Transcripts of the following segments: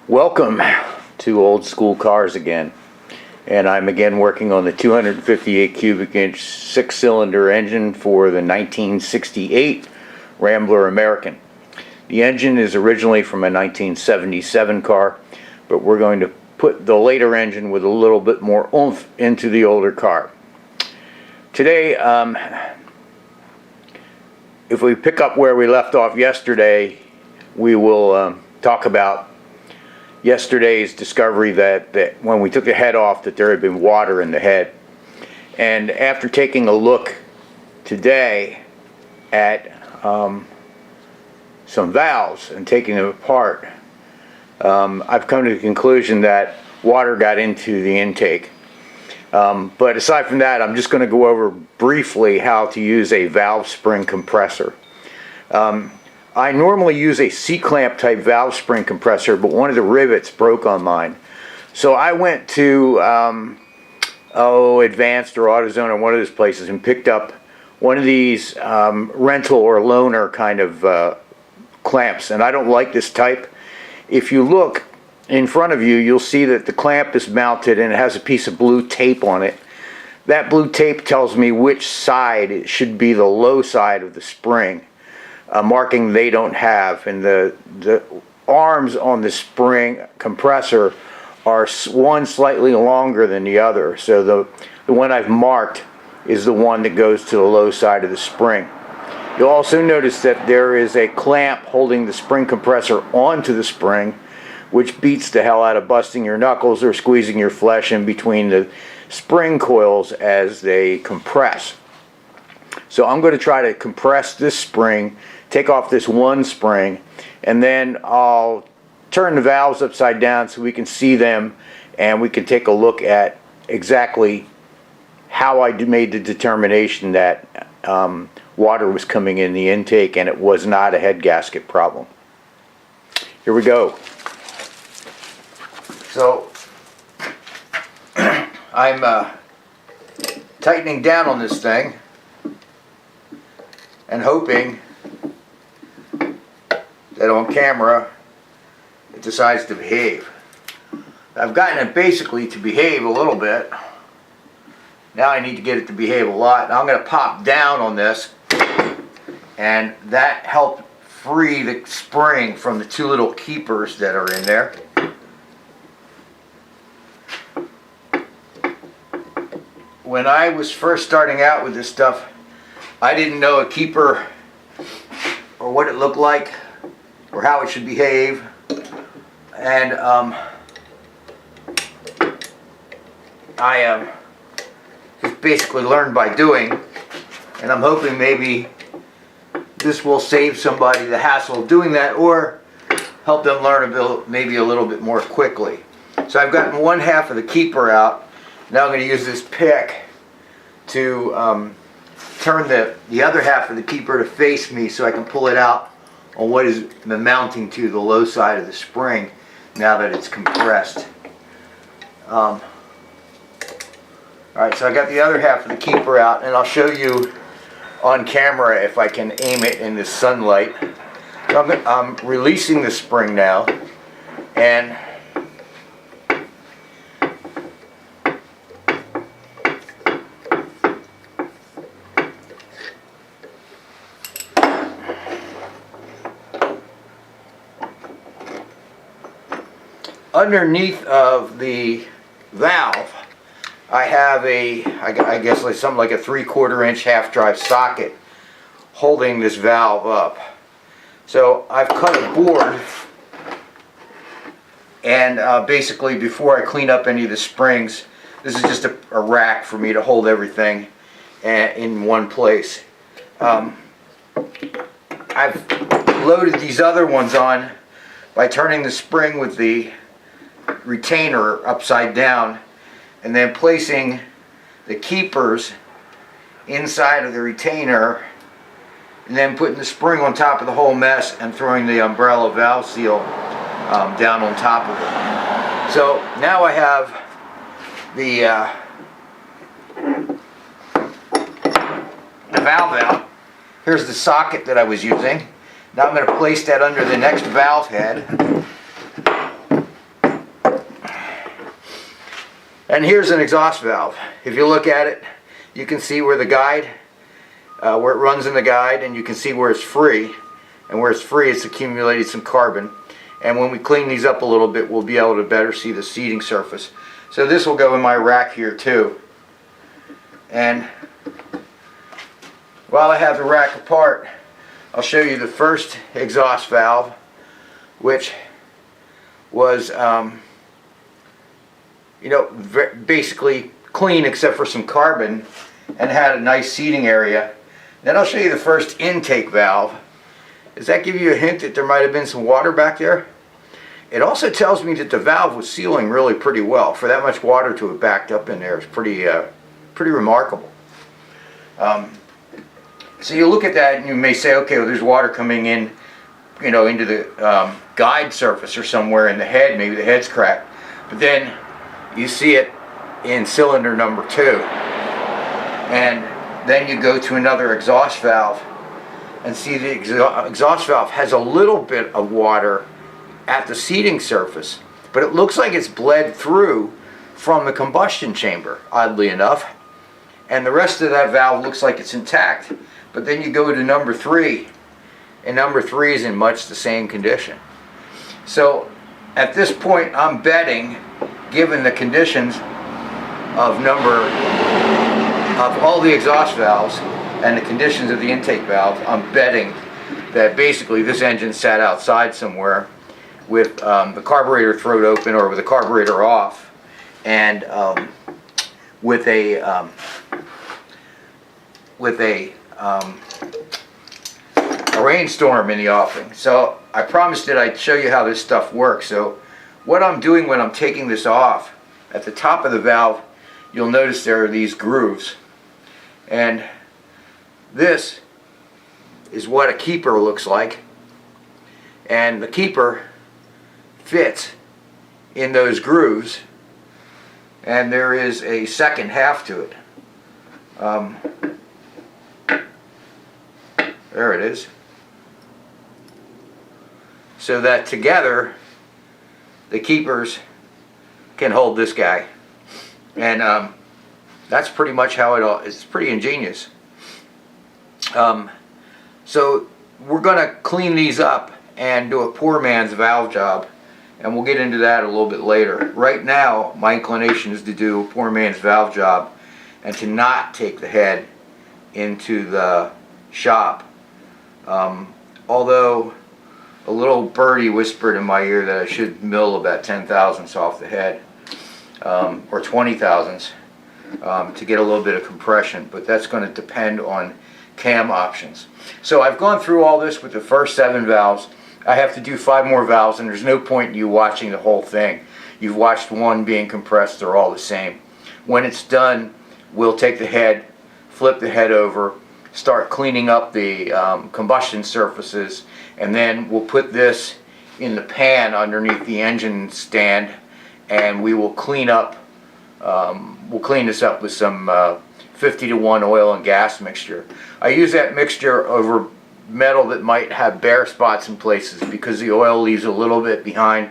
Welcome to Old School Cars again, and I'm again working on the 258 cubic inch 6-cylinder engine for the 1968 Rambler American. The engine is originally from a 1977 car, but we're going to put the later engine with a little bit more oomph into the older car. Today, if we pick up where we left off yesterday, we will talk about yesterday's discovery that when we took the head off that there had been water in the head. And after taking a look today at some valves and taking them apart, I've come to the conclusion that water got into the intake. But aside from that, I'm just going to go over briefly how to use a valve spring compressor. I normally use a C-clamp type valve spring compressor, but one of the rivets broke on mine. So I went to Advanced or AutoZone or one of those places and picked up one of these rental or loaner kind of clamps, and I don't like this type. If you look in front of you, you'll see that the clamp is mounted and it has a piece of blue tape on it. That blue tape tells me which side it should be the low side of the spring. A marking they don't have, and the arms on the spring compressor are one slightly longer than the other, so the one I've marked is the one that goes to the low side of the spring. You'll also notice that there is a clamp holding the spring compressor onto the spring, which beats the hell out of busting your knuckles or squeezing your flesh in between the spring coils as they compress. So I'm going to try to compress this spring, take off this one spring, and then I'll turn the valves upside down so we can see them and we can take a look at exactly how I made the determination that water was coming in the intake and it was not a head gasket problem. Here we go. So I'm tightening down on this thing and hoping that on camera it decides to behave. I've gotten it basically to behave a little bit. Now I need to get it to behave a lot. Now I'm going to pop down on this, and that helped free the spring from the two little keepers that are in there. When I was first starting out with this stuff, I didn't know a keeper or what it looked like or how it should behave, and I just basically learned by doing, and I'm hoping maybe this will save somebody the hassle of doing that or help them learn maybe a little bit more quickly. So I've gotten one half of the keeper out. Now I'm going to use this pick to turn the other half of the keeper to face me so I can pull it out on what is mounting to the low side of the spring now that it's compressed. Alright, so I got the other half of the keeper out, and I'll show you on camera if I can aim it in the sunlight. So I'm releasing the spring now, and underneath of the valve I have I guess like something like a 3/4 inch half drive socket holding this valve up. So I've cut a board, and basically before I clean up any of the springs, this is just a rack for me to hold everything in one place. I've loaded these other ones on by turning the spring with the retainer upside down and then placing the keepers inside of the retainer, and then putting the spring on top of the whole mess and throwing the umbrella valve seal down on top of it. So now I have the valve out. Here's the socket that I was using. Now I'm going to place that under the next valve head. And here's an exhaust valve. If you look at it, you can see where the guide, where it runs in the guide, and you can see where it's free. And where it's free, it's accumulated some carbon. And when we clean these up a little bit, we'll be able to better see the seating surface. So this will go in my rack here too. And while I have the rack apart, I'll show you the first exhaust valve, which was basically clean except for some carbon and had a nice seating area. Then I'll show you the first intake valve. Does that give you a hint that there might have been some water back there? It also tells me that the valve was sealing really pretty well. For that much water to have backed up in there is pretty remarkable. So you look at that and you may say, okay, well, there's water coming in, into the guide surface or somewhere in the head. Maybe the head's cracked. But then you see it in cylinder number 2. And then you go to another exhaust valve and see the exhaust valve has a little bit of water at the seating surface, but it looks like it's bled through from the combustion chamber, oddly enough. And the rest of that valve looks like it's intact. But then you go to number 3, and number 3 is in much the same condition. So at this point, I'm betting, given the conditions of all the exhaust valves and the conditions of the intake valve, I'm betting that basically this engine sat outside somewhere with the carburetor throat open or with the carburetor off, and with a rainstorm in the offing. So I promised that I'd show you how this stuff works. So what I'm doing when I'm taking this off, at the top of the valve, you'll notice there are these grooves. And this is what a keeper looks like. And the keeper fits in those grooves. And there is a second half to it. There it is. So that together the keepers can hold this guy. And that's pretty much how it all, it's pretty ingenious. So we're going to clean these up and do a poor man's valve job, and we'll get into that a little bit later. Right now my inclination is to do a poor man's valve job and to not take the head into the shop. Although a little birdie whispered in my ear that I should mill about 10 thousandths off the head, or 20 thousandths, to get a little bit of compression, but that's going to depend on cam options. So I've gone through all this with the first 7 valves. I have to do 5 more valves, and there's no point in you watching the whole thing. You've watched one being compressed, they're all the same. When it's done, we'll take the head, flip the head over, start cleaning up the combustion surfaces, and then we'll put this in the pan underneath the engine stand, and we will clean up, we'll clean this up with some 50-to-1 oil and gas mixture. I use that mixture over metal that might have bare spots in places because the oil leaves a little bit behind,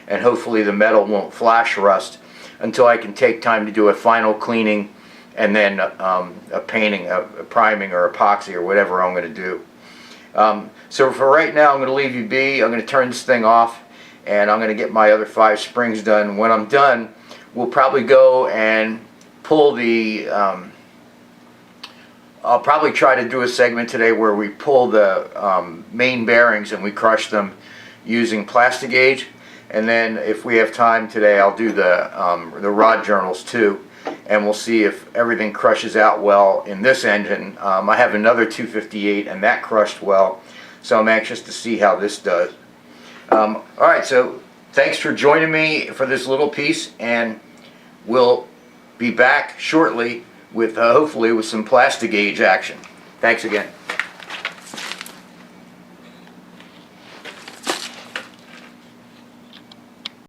and hopefully the metal won't flash rust until I can take time to do a final cleaning and then a painting, a priming or epoxy or whatever I'm going to do. So for right now I'm going to leave you be. I'm going to turn this thing off, and I'm going to get my other 5 springs done. When I'm done, we'll probably go and pull the I'll probably try to do a segment today where we pull the main bearings and we crush them using Plastigauge, and then if we have time today I'll do the rod journals too, and we'll see if everything crushes out well in this engine. I have another 258 and that crushed well, so I'm anxious to see how this does. Alright, so thanks for joining me for this little piece, and we'll be back shortly with hopefully with some Plastigauge action. Thanks again.